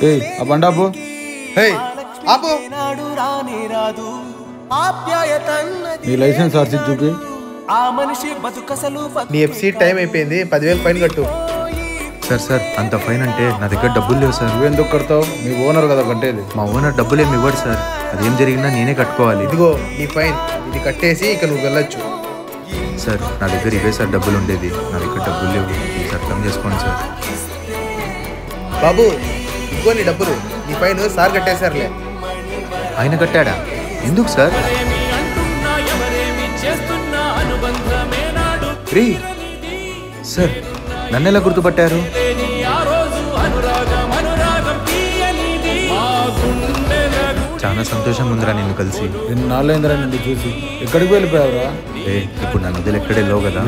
ఏయ్ ఆ బండి ఆపు. ఏయ్ ఆపు. నీ లైసెన్స్ ఆర్సీ చూపి. నీ ఎఫ్సీ టైం అయిపోయింది, 10,000 ఫైన్ కట్టు. సార్ అంత ఫైన్ అంటే నా దగ్గర డబ్బులు లేవు సార్. నువ్వెందుకు కడతావు? మీ ఓనర్ కదా కట్టేది. మా ఓనర్ డబ్బులు ఏమి ఇవ్వడు సార్. అదేం జరిగినా నేనే కట్టుకోవాలి. ఇదిగో నీ ఫైన్, ఇది కట్టేసి ఇక నువ్వు వెళ్ళొచ్చు. సార్ నా దగ్గర ఇవే సార్ డబ్బులు ఉండేది. నా దగ్గర డబ్బులు లేవు, ప్లీజ్ అర్థం చేసుకోండి సార్. బాబు ఇదిగో నీ డబ్బులు, నీ ఫైన్ సార్ కట్టేశారులే. ఆయన కట్టాడా? ఎందుకు సార్? రే సార్, నన్ను ఎలా గుర్తుపట్టారు? చాలా సంతోషంగా ఉందిరా నిన్ను కలిసి. ఎన్నాళ్ళైందిరా నిన్ను చూసి. ఎక్కడికి వెళ్ళిపోయావురా? ఇప్పుడు నన్ను వదిలి ఎక్కడే లేవు కదా.